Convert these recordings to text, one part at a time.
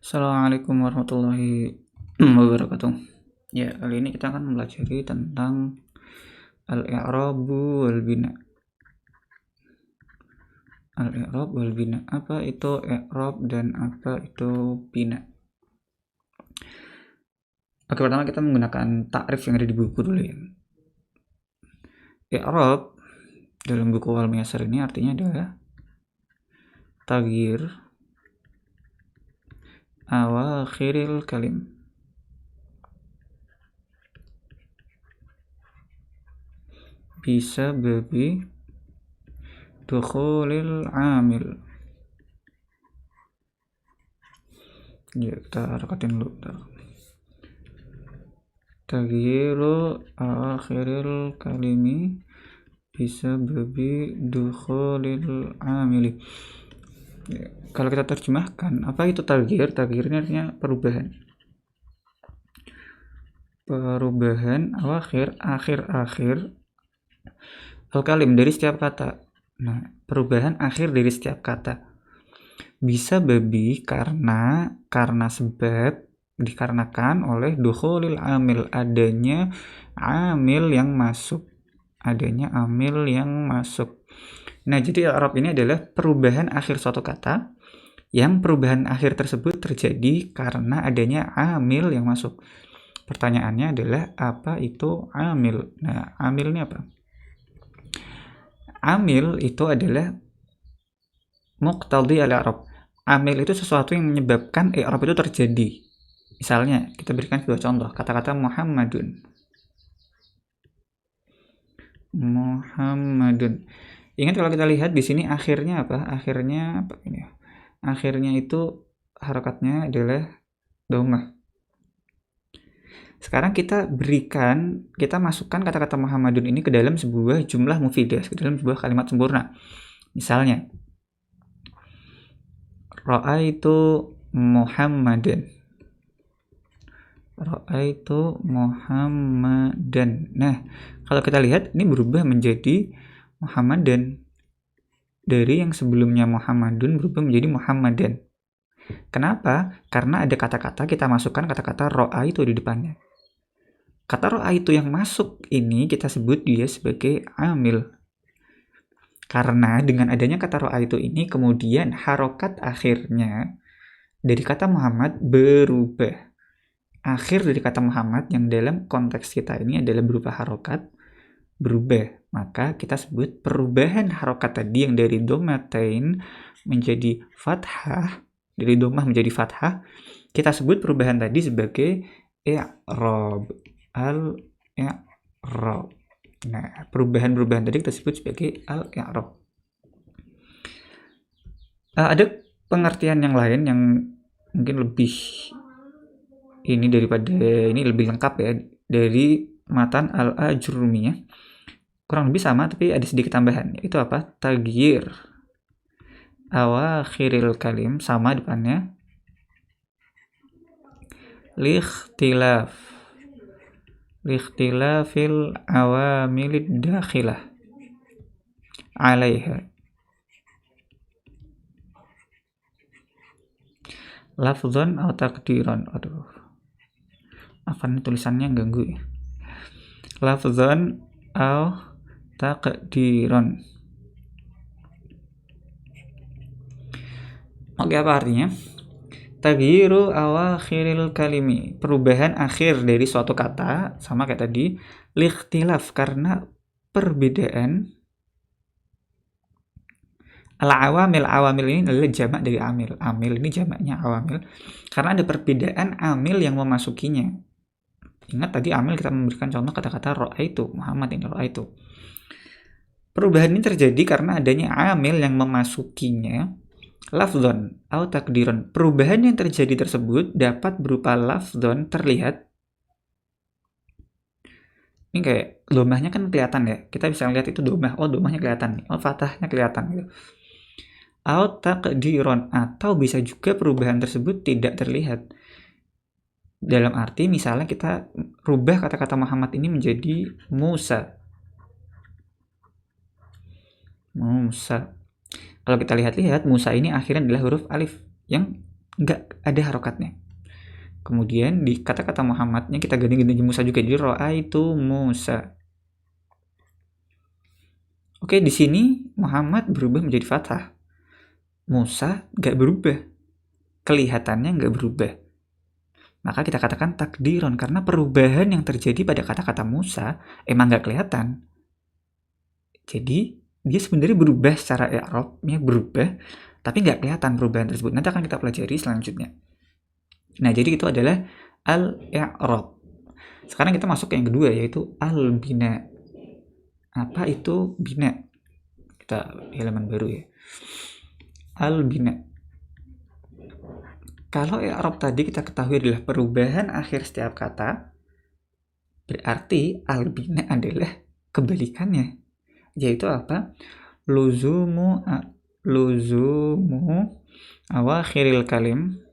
Assalamualaikum warahmatullahi wabarakatuh. Ya, kali ini kita akan mempelajari tentang al-i'rabu wal bina. Al-i'rab wal bina. Apa itu i'rab dan apa itu bina? Oke, pertama kita menggunakan takrif yang ada di buku dulu ya. I'rab dalam buku Wal Miyasar ini artinya adalah taghyir awakhiril kalim. Bisa babi dukhulil amil. Ya, kita harakatin dulu. Taghyiru akhiril kalimi bisa babi dukhulil amili. Ya, kalau kita terjemahkan, apa itu taghyir? Taghyir ini artinya perubahan. Perubahan awakhir, akhir-akhir al-kalim dari setiap kata. Nah, perubahan akhir dari setiap kata. Bisa babi karena sebab dikarenakan oleh dukhulil amil, adanya amil yang masuk. Nah, jadi i'rab ini adalah perubahan akhir suatu kata yang perubahan akhir tersebut terjadi karena adanya amil yang masuk. Pertanyaannya adalah apa itu amil? Nah, amil ini apa? Amil itu adalah muqtadi al-i'rab. Amil itu sesuatu yang menyebabkan i'rab itu terjadi. Misalnya, kita berikan sebuah contoh, kata-kata Muhammadun. Ingat kalau kita lihat di sini akhirnya apa? Akhirnya apa ini? Akhirnya itu harakatnya adalah dhammah. Sekarang kita masukkan kata-kata Muhammadun ini ke dalam sebuah jumlah mufidah, ke dalam sebuah kalimat sempurna. Misalnya, ra'aitu Muhammadan. Nah, kalau kita lihat ini berubah menjadi Muhammadan. Dari yang sebelumnya Muhammadun berubah menjadi Muhammadan. Kenapa? Karena ada kata-kata, kita masukkan kata-kata ro'a itu di depannya. Kata ro'a itu yang masuk ini kita sebut dia sebagai amil. Karena dengan adanya kata ro'a itu ini, kemudian harokat akhirnya dari kata Muhammad berubah. Akhir dari kata Muhammad yang dalam konteks kita ini adalah berupa harokat berubah. Maka kita sebut perubahan harokat tadi yang dari dhammatain menjadi fathah, dari dhammah menjadi fathah, kita sebut perubahan tadi sebagai i'rab. Al-i'rab. Nah, perubahan-perubahan tadi kita sebut sebagai al-i'rab. Ada pengertian yang lain yang mungkin lebih lebih lengkap ya, dari matan al-Ajrumiyah. Kurang lebih sama tapi ada sedikit tambahan. Itu apa? Taghyir awakhiril kalim, sama depannya, likhtilafil awamilid dakhilah alaiha, lafzon atau takdiron. Aduh, apa nih tulisannya ganggu ya. Lafzon atau takdiron. Oke, apa artinya? Taghyiru awakhiril kalimi, perubahan akhir dari suatu kata, sama kayak tadi, likhtilaf, karena perbedaan. Awamil ini adalah jamak dari amil. Amil ini jamaknya awamil, karena ada perbedaan amil yang memasukinya. Ingat tadi amil kita memberikan contoh kata-kata ra'aitu Muhammad, ini ra'aitu. Perubahan ini terjadi karena adanya amil yang memasukinya, lafzon atau takdiron. Perubahan yang terjadi tersebut dapat berupa lafzon, terlihat. Ini kayak dhammahnya kan kelihatan ya. Kita bisa lihat itu dhammah. Oh, dhammahnya kelihatan nih. Oh, fathahnya kelihatan gitu. Atau takdiron, atau bisa juga perubahan tersebut tidak terlihat. Dalam arti misalnya kita rubah kata-kata Muhammad ini menjadi Musa. Kalau kita lihat-lihat, Musa ini akhirnya adalah huruf alif yang nggak ada harokatnya. Kemudian di kata-kata Muhammadnya kita ganti Musa juga, jadi ra'aitu Musa. Oke, di sini Muhammad berubah menjadi fathah. Musa nggak berubah, kelihatannya nggak berubah. Maka kita katakan takdiron, karena perubahan yang terjadi pada kata-kata Musa emang nggak kelihatan. Jadi dia sebenarnya berubah secara i'rabnya, berubah, tapi nggak kelihatan perubahan tersebut. Nanti akan kita pelajari selanjutnya. Nah, jadi itu adalah al-i'rab. Sekarang kita masuk ke yang kedua, yaitu al-bina. Apa itu bina? Kita halaman baru ya. Al-bina. Kalau i'rab tadi kita ketahui adalah perubahan akhir setiap kata, berarti al-bina adalah kebalikannya. Yaitu apa? Luzumu awakhiril kalim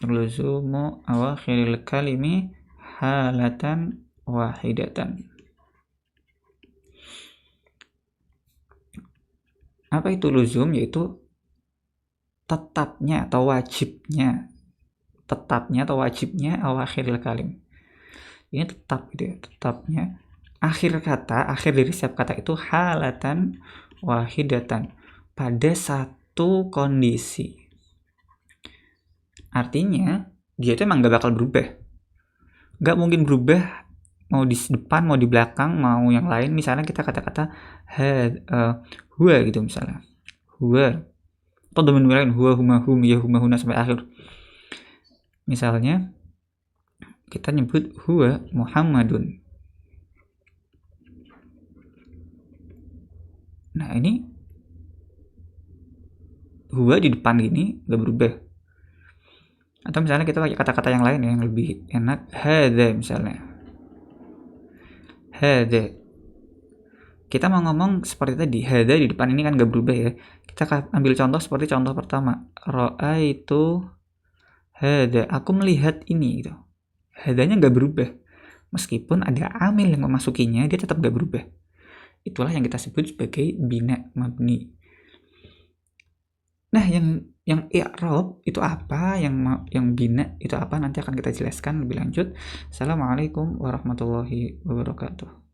luzumu awakhiril kalimi halatan wahidatan. Apa itu luzum? Yaitu tetapnya atau wajibnya awakhiril kalim. Ini tetap gitu ya, tetapnya akhir kata, akhir dari setiap kata itu halatan wahidatan, pada satu kondisi. Artinya dia itu emang gak bakal berubah, gak mungkin berubah, mau di depan, mau di belakang, mau yang lain. Misalnya kita kata-kata huwa gitu, misalnya huwa, atau domain lain huwa, huma, hum, ya, huma, huna sampai akhir. Misalnya kita nyebut huwa Muhammadun. Nah, ini huwa di depan gini gak berubah. Atau misalnya kita pakai kata-kata yang lain yang lebih enak, hadza misalnya. Hadza. Kita mau ngomong seperti tadi, hadza di depan ini kan gak berubah ya. Kita ambil contoh seperti contoh pertama, ra'aitu hadza, aku melihat ini gitu. Hadzanya gak berubah. Meskipun ada amil yang memasukinya, dia tetap gak berubah. Itulah yang kita sebut sebagai bina mabni. Nah, yang i'rab itu apa, yang bina itu apa, nanti akan kita jelaskan lebih lanjut. Assalamualaikum warahmatullahi wabarakatuh.